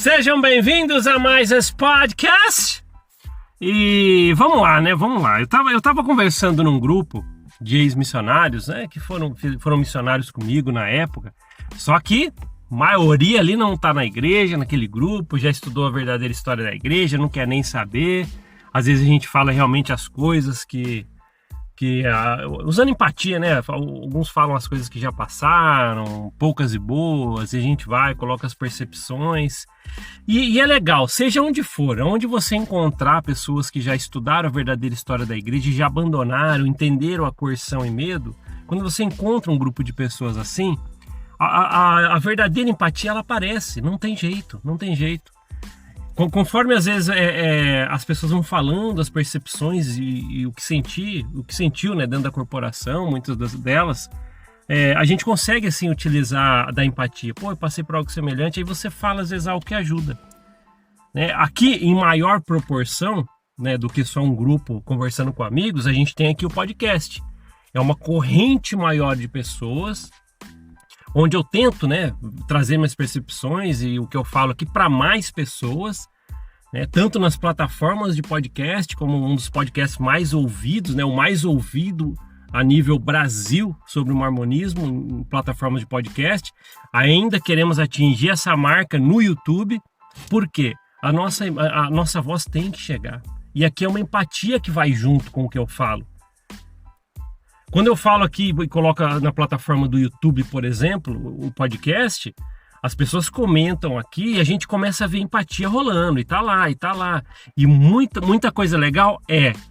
Sejam bem-vindos a mais esse podcast. E vamos lá, né? Vamos lá. Eu tava conversando num grupo de ex-missionários, né? Que foram missionários comigo na época. Só que a maioria ali não tá na igreja, naquele grupo, já estudou a verdadeira história da igreja, não quer nem saber. Às vezes a gente fala realmente as coisas usando empatia, né? Alguns falam as coisas que já passaram, poucas e boas, e a gente vai, coloca as percepções. E é legal, seja onde for, onde você encontrar pessoas que já estudaram a verdadeira história da igreja, já abandonaram, entenderam a coerção e medo, quando você encontra um grupo de pessoas assim, a verdadeira empatia ela aparece, não tem jeito. Conforme às vezes as pessoas vão falando as percepções e o que sentiu, né, dentro da corporação, muitas delas, a gente consegue assim utilizar da empatia. Pô, eu passei por algo semelhante, aí você fala às vezes algo que ajuda, né? Aqui em maior proporção, né, do que só um grupo conversando com amigos, a gente tem aqui o podcast. É uma corrente maior de pessoas, onde eu tento, né, trazer minhas percepções e o que eu falo aqui para mais pessoas, né, tanto nas plataformas de podcast, como um dos podcasts mais ouvidos, né, o mais ouvido a nível Brasil sobre o mormonismo em plataformas de podcast. Ainda queremos atingir essa marca no YouTube, porque a nossa voz tem que chegar. E aqui é uma empatia que vai junto com o que eu falo. Quando eu falo aqui e coloco na plataforma do YouTube, por exemplo, o podcast, as pessoas comentam aqui e a gente começa a ver empatia rolando, e tá lá. E muita coisa legal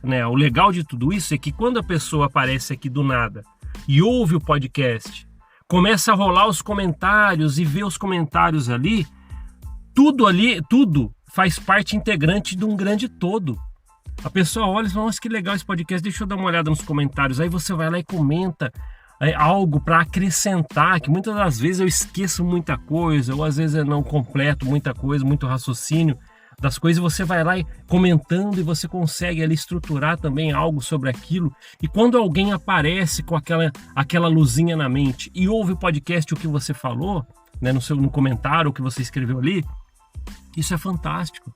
né? O legal de tudo isso é que quando a pessoa aparece aqui do nada e ouve o podcast, começa a rolar os comentários e vê os comentários ali, tudo faz parte integrante de um grande todo. A pessoa olha e fala, nossa, que legal esse podcast, deixa eu dar uma olhada nos comentários. Aí você vai lá e comenta algo para acrescentar, que muitas das vezes eu esqueço muita coisa, ou às vezes eu não completo muita coisa, muito raciocínio das coisas, e você vai lá e comentando e você consegue ali estruturar também algo sobre aquilo. E quando alguém aparece com aquela luzinha na mente e ouve o podcast, o que você falou, né, no comentário, o que você escreveu ali, isso é fantástico.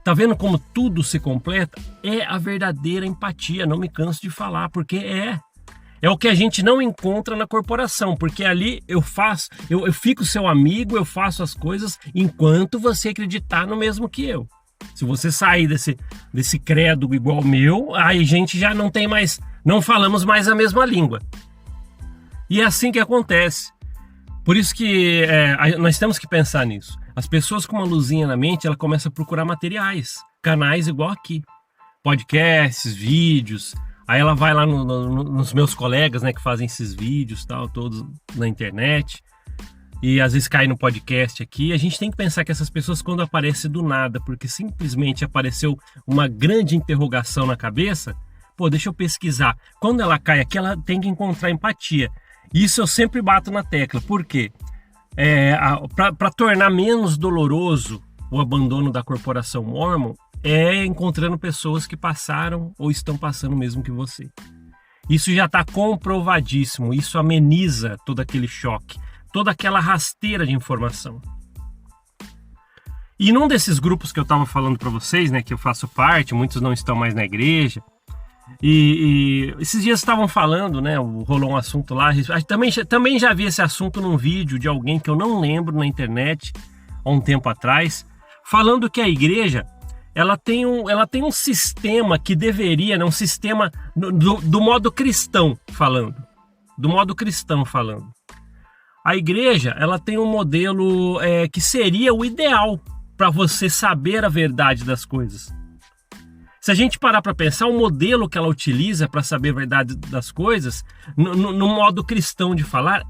Tá vendo como tudo se completa? É a verdadeira empatia, não me canso de falar, porque é o que a gente não encontra na corporação, porque ali eu fico seu amigo, eu faço as coisas enquanto você acreditar no mesmo que eu. Se você sair desse credo igual ao meu, aí a gente já não falamos mais a mesma língua. E é assim que acontece. Por isso que nós temos que pensar nisso. As pessoas com uma luzinha na mente, ela começa a procurar materiais, canais igual aqui, podcasts, vídeos. Aí ela vai lá nos meus colegas, né, que fazem esses vídeos, tal, todos na internet, e às vezes cai no podcast aqui. A gente tem que pensar que essas pessoas, quando aparecem do nada, porque simplesmente apareceu uma grande interrogação na cabeça, pô, deixa eu pesquisar. Quando ela cai aqui, ela tem que encontrar empatia. Isso eu sempre bato na tecla. Por quê? Para tornar menos doloroso o abandono da corporação Mormon, encontrando pessoas que passaram ou estão passando o mesmo que você. Isso já está comprovadíssimo. Isso ameniza todo aquele choque, toda aquela rasteira de informação. E num desses grupos que eu estava falando para vocês, né, que eu faço parte, muitos não estão mais na igreja, e esses dias estavam falando, né, rolou um assunto lá, também já vi esse assunto num vídeo de alguém que eu não lembro na internet, há um tempo atrás, falando que a igreja, ela tem um sistema que deveria, né, um sistema do modo cristão falando, A igreja, ela tem um modelo que seria o ideal para você saber a verdade das coisas. Se a gente parar para pensar, o modelo que ela utiliza para saber a verdade das coisas, no modo cristão de falar,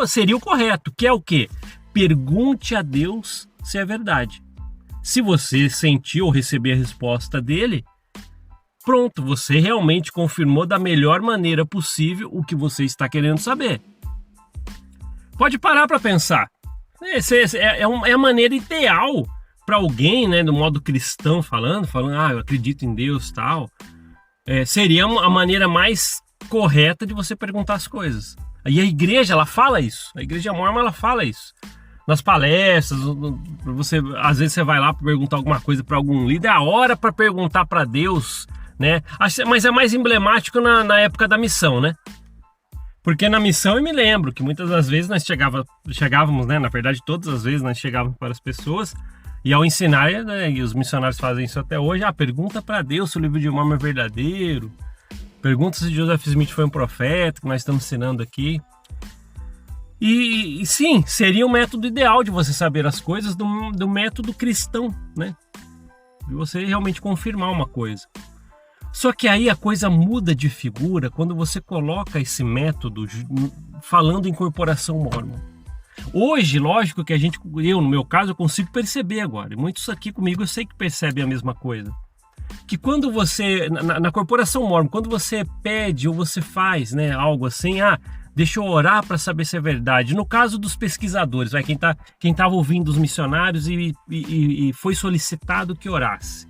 seria o correto, que é o quê? Pergunte a Deus se é verdade. Se você sentiu ou receber a resposta dele, pronto, você realmente confirmou da melhor maneira possível o que você está querendo saber. Pode parar para pensar. É a maneira ideal para alguém, né, do modo cristão falando, eu acredito em Deus, tal, seria a maneira mais correta de você perguntar as coisas. E a igreja, ela fala isso. A igreja Mormon, ela fala isso. nas palestras, você às vezes você vai lá para perguntar alguma coisa para algum líder, é a hora para perguntar para Deus, né? Mas é mais emblemático na época da missão, né? Porque na missão eu me lembro que muitas das vezes nós chegávamos, né? Na verdade, todas as vezes nós chegávamos para as pessoas e ao ensinar, né, e os missionários fazem isso até hoje, pergunta para Deus se o livro de Mormon é verdadeiro, pergunta se Joseph Smith foi um profeta, que nós estamos ensinando aqui. E sim, seria o método ideal de você saber as coisas do método cristão, né? De você realmente confirmar uma coisa. Só que aí a coisa muda de figura quando você coloca esse método falando em corporação Mormon. Hoje, lógico que eu no meu caso, eu consigo perceber agora, e muitos aqui comigo eu sei que percebem a mesma coisa, que quando você, na corporação Mormon, quando você pede ou você faz, né, algo assim, deixa eu orar para saber se é verdade. No caso dos pesquisadores, quem estava ouvindo os missionários e foi solicitado que orasse.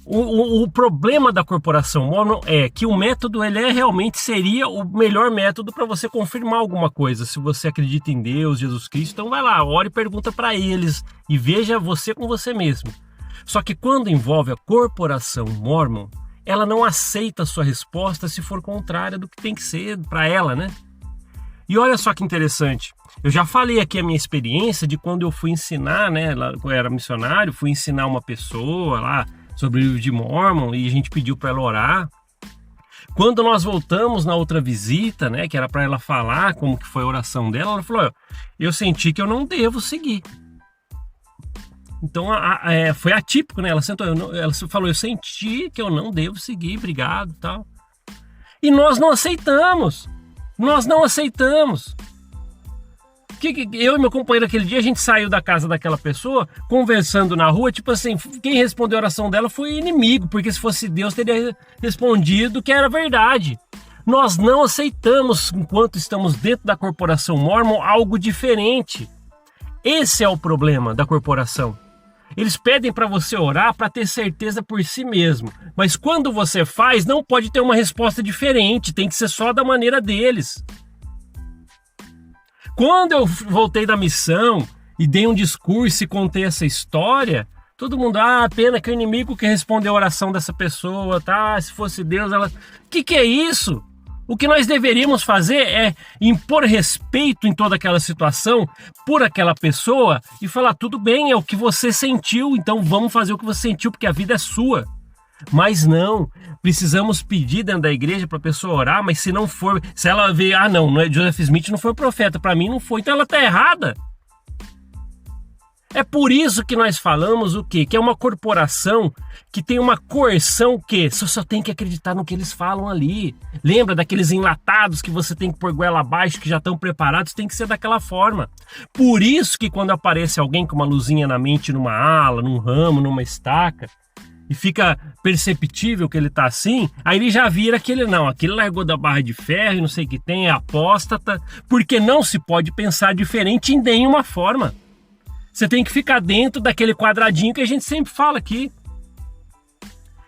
O problema da corporação Mormon é que o método realmente seria o melhor método para você confirmar alguma coisa. Se você acredita em Deus, Jesus Cristo, então vai lá, ore e pergunta para eles e veja você com você mesmo. Só que quando envolve a corporação Mormon, ela não aceita a sua resposta se for contrária do que tem que ser para ela, né? E olha só que interessante, eu já falei aqui a minha experiência de quando eu fui ensinar, né? Eu era missionário, fui ensinar uma pessoa lá sobre o livro de Mormon e a gente pediu para ela orar. Quando nós voltamos na outra visita, né, que era para ela falar como que foi a oração dela, ela falou, eu senti que eu não devo seguir. Então foi atípico, né? Ela falou, eu senti que eu não devo seguir, obrigado, tal. E nós não aceitamos. Eu e meu companheiro aquele dia, a gente saiu da casa daquela pessoa, conversando na rua, tipo assim, quem respondeu a oração dela foi o inimigo, porque se fosse Deus teria respondido que era verdade. Nós não aceitamos, enquanto estamos dentro da corporação Mormon, algo diferente. Esse é o problema da corporação. Eles pedem para você orar para ter certeza por si mesmo, mas quando você faz, não pode ter uma resposta diferente, tem que ser só da maneira deles. Quando eu voltei da missão e dei um discurso e contei essa história, todo mundo, pena que o inimigo que respondeu a oração dessa pessoa, tá? Se fosse Deus, ela... Que é isso? O que nós deveríamos fazer é impor respeito em toda aquela situação por aquela pessoa e falar, tudo bem, é o que você sentiu, então vamos fazer o que você sentiu, porque a vida é sua. Mas não, precisamos pedir dentro da igreja para a pessoa orar, mas se não for, se ela vê, não é Joseph Smith, não foi profeta, para mim não foi, então ela está errada. É por isso que nós falamos o quê? Que é uma corporação que tem uma coerção que só tem que acreditar no que eles falam ali. Lembra daqueles enlatados que você tem que pôr goela abaixo, que já estão preparados? Tem que ser daquela forma. Por isso que quando aparece alguém com uma luzinha na mente, numa ala, num ramo, numa estaca, e fica perceptível que ele tá assim, aí ele já vira aquele largou da barra de ferro e não sei o que tem, é apóstata, porque não se pode pensar diferente em nenhuma forma. Você tem que ficar dentro daquele quadradinho que a gente sempre fala aqui.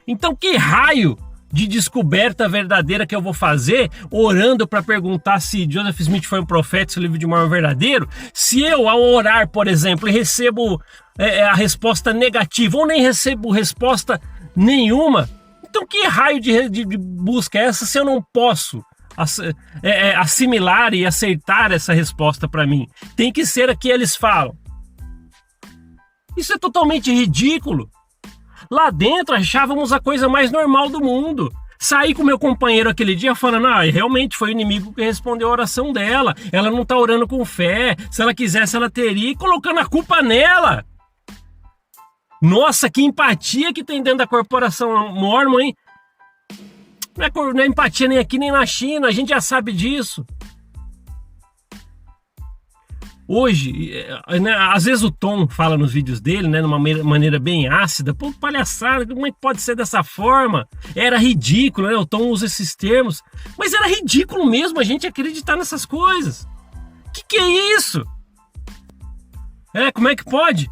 Então que raio de descoberta verdadeira que eu vou fazer orando para perguntar se Joseph Smith foi um profeta, se o livro de Mormon é verdadeiro, se eu ao orar, por exemplo, e recebo a resposta negativa ou nem recebo resposta nenhuma, então que raio de busca é essa se eu não posso assimilar e aceitar essa resposta para mim? Tem que ser a que eles falam. Isso é totalmente ridículo. Lá dentro achávamos a coisa mais normal do mundo. Saí com meu companheiro aquele dia falando, realmente foi o inimigo que respondeu a oração dela. Ela não tá orando com fé. Se ela quisesse, ela teria, e colocando a culpa nela. Nossa, que empatia que tem dentro da corporação Mormon, hein? Não é empatia nem aqui nem na China, a gente já sabe disso. Hoje, né, às vezes o Tom fala nos vídeos dele, né, de uma maneira bem ácida, pô, palhaçada, como é que pode ser dessa forma? Era ridículo, né? O Tom usa esses termos, mas era ridículo mesmo a gente acreditar nessas coisas. Que é isso? Como é que pode?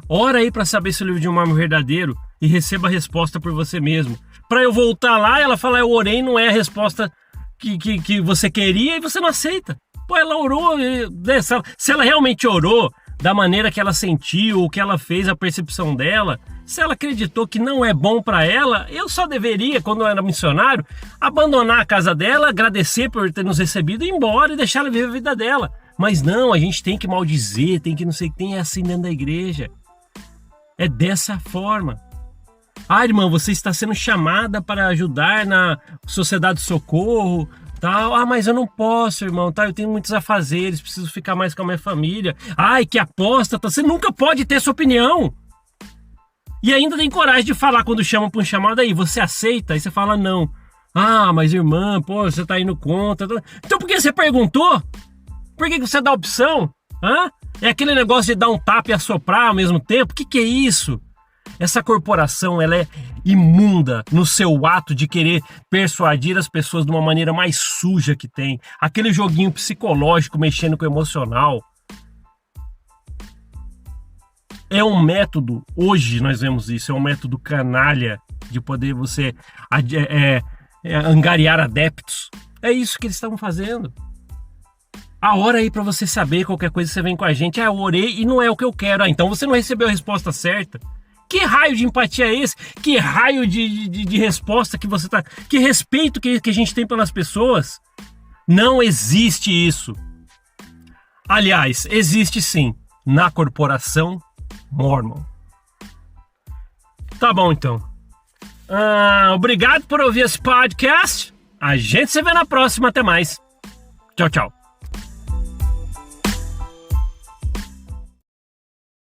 Ora aí para saber se o livro de Mormon é verdadeiro e receba a resposta por você mesmo. Para eu voltar lá e ela falar, eu orei, não é a resposta que você queria e você não aceita. Pô, ela orou, né? Se ela realmente orou da maneira que ela sentiu, o que ela fez, a percepção dela, se ela acreditou que não é bom para ela, eu só deveria, quando eu era missionário, abandonar a casa dela, agradecer por ter nos recebido e ir embora e deixar ela viver a vida dela. Mas não, a gente tem que maldizer, tem que não sei o que, tem assim dentro da igreja. É dessa forma. Ah, irmã, você está sendo chamada para ajudar na sociedade de socorro, tal. Ah, mas eu não posso, irmão, tá? Eu tenho muitos afazeres, preciso ficar mais com a minha família. Ai, que apóstata, você nunca pode ter sua opinião. E ainda tem coragem de falar quando chamam para um chamado aí, você aceita? Aí você fala não. Ah, mas irmã, pô, você tá indo contra. Então por que você perguntou? Por que você dá opção? Hã? É aquele negócio de dar um tapa e assoprar ao mesmo tempo? O que é isso? Essa corporação, ela é imunda no seu ato de querer persuadir as pessoas de uma maneira mais suja que tem. Aquele joguinho psicológico mexendo com o emocional. É um método, hoje nós vemos isso, é um método canalha de poder você angariar adeptos. É isso que eles estavam fazendo. A hora aí para você saber qualquer coisa, você vem com a gente. Ah, eu orei e não é o que eu quero. Ah, então você não recebeu a resposta certa. Que raio de empatia é esse? Que raio de resposta que você tá... Que respeito que a gente tem pelas pessoas? Não existe isso. Aliás, existe sim, na corporação Mormon. Tá bom, então. Obrigado por ouvir esse podcast. A gente se vê na próxima. Até mais. Tchau, tchau.